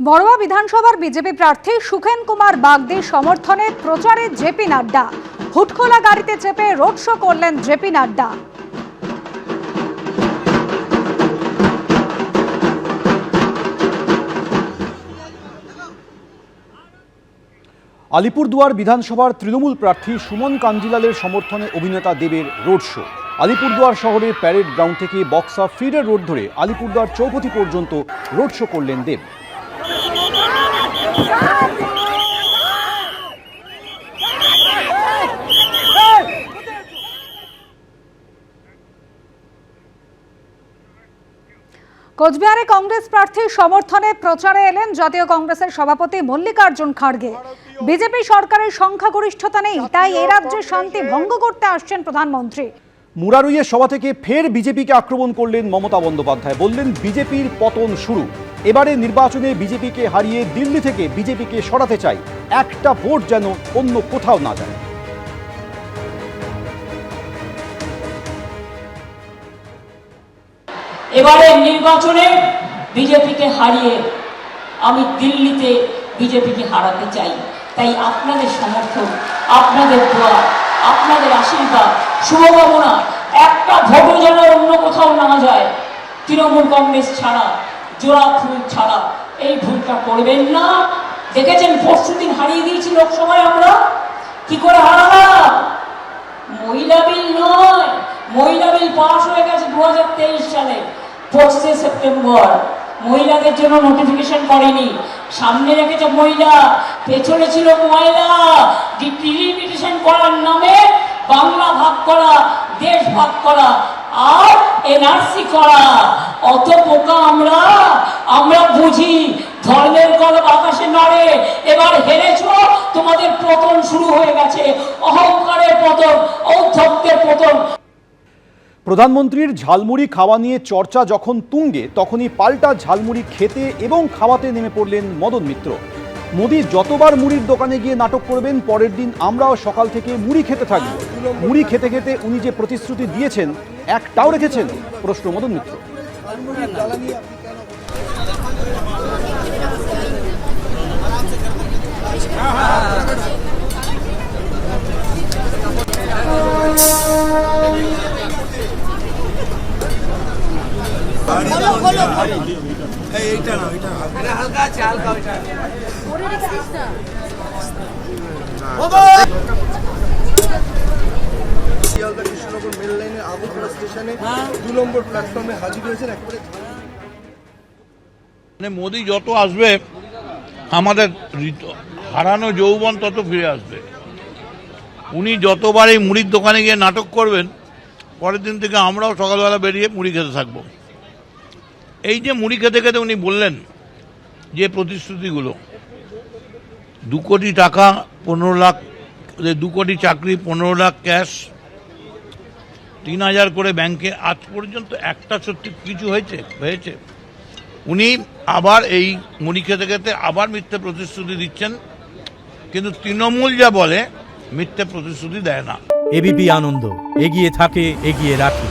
বড়ুয়া বিধানসভার বিজেপি প্রার্থী সুখেন কুমার বাগদির সমর্থনে প্রচারে জেপি নাড্ডা। হুটখোলা গাড়িতে চেপে রোড শো করলেন জেপি নাড্ডা। আলিপুরদুয়ার বিধানসভার তৃণমূল প্রার্থী সুমন কাঞ্জিলালের সমর্থনে অভিনেতা দেবের রোড শো। আলিপুরদুয়ার শহরের প্যারেড গ্রাউন্ড থেকে বক্সা ফিডার রোড ধরে আলিপুরদুয়ার চৌপতি পর্যন্ত রোড শো করলেন দেব। কোচবিহারে কংগ্রেস প্রার্থীর সমর্থনে প্রচারে এলেন জাতীয় কংগ্রেসের সভাপতি মল্লিকার্জুন খাড়গে। বিজেপি সরকারের সংখ্যাগরিষ্ঠতা নেই, তাই এ রাজ্যে শান্তি ভঙ্গ করতে আসছেন প্রধানমন্ত্রী। মুরারইয়ের সভা থেকে ফের বিজেপিকে আক্রমণ করলেন মমতা বন্দ্যোপাধ্যায়। বললেন বিজেপির পতন শুরু, এবারে নির্বাচনে বিজেপিকে হারিয়ে দিল্লি থেকে বিজেপিকে সরাতে চাই, একটা ভোট যেন অন্য কোথাও না যায়। এবারে নির্বাচনে বিজেপিকে হারিয়ে আমি দিল্লিতে বিজেপিকে হারাতে চাই, তাই আপনাদের সমর্থন, আপনাদের দোয়া, আপনাদের আশীর্বাদ, শুভকামনা, একটা ভোটও যেন অন্য কোথাও না যায়। তৃণমূল কংগ্রেস ছাড়া, জোড়া ফুল ছাড়া এই ভুলটা করবেন না। দেখেছেন পরশুদিন হারিয়ে দিয়েছি লোকসভায় আমরা, কি করে হারালাম? মহিলা বিল নয়, মহিলা বিল পাস হয়ে গেছে 2023 সালে 25 সেপ্টেম্বর। মহিলাদের জন্য নোটিফিকেশন করেনি, সামনে রেখেছে মহিলা, পেছনে ছিল মহিলা। ডিলিমিটেশন করার নামে বাংলা ভাগ করা, দেশ ভাগ করা আর এনআরসি করা। অত বোকা আমরা বুঝি। ধর্মের কলম আকাশে নড়ে। এবার হেরেছো, তোমাদের পতন শুরু হয়ে গেছে, অহংকারের পতন, ঔদ্ধত্যের পতন। প্রধানমন্ত্রীর ঝালমুড়ি খাওয়া নিয়ে চর্চা যখন তুঙ্গে, তখনই পাল্টা ঝালমুড়ি খেতে এবং খাওয়াতে নেমে পড়লেন মদন মিত্র। মোদি যতবার মুড়ির দোকানে গিয়ে নাটক করবেন, পরের দিন আমরাও সকাল থেকে মুড়ি খেতে থাকব। মুড়ি খেতে খেতে উনি যে প্রতিশ্রুতি দিয়েছেন একটাও রেখেছেন? প্রশ্ন মদন মিত্র। মোদি যত আসবে আমাদের হারানো যৌবন তত ফিরে আসবে। উনি যতবার এই মুড়ির দোকানে গিয়ে নাটক করবেন, পরের দিন থেকে আমরাও সকালবেলা বেরিয়ে মুড়ি খেতে থাকবো। এই যে মুড়ি খেতে খেতে উনি বললেন যে প্রতিশ্রুতিগুলো, 2 কোটি টাকা 15 লাখ, 2 কোটি চাকরি, 15 লাখ ক্যাশ, 3000 করে ব্যাংকে, আজ পর্যন্ত একটা সত্যি কিছু হয়েছে? উনি আবার এই মুড়ি খেতে খেতে আবার মিথ্যে প্রতিশ্রুতি দিচ্ছেন, কিন্তু তৃণমূল যা বলে মিথ্যে প্রতিশ্রুতি দেয় না। এবিপি আনন্দ, এগিয়ে থাকে, এগিয়ে রাখে।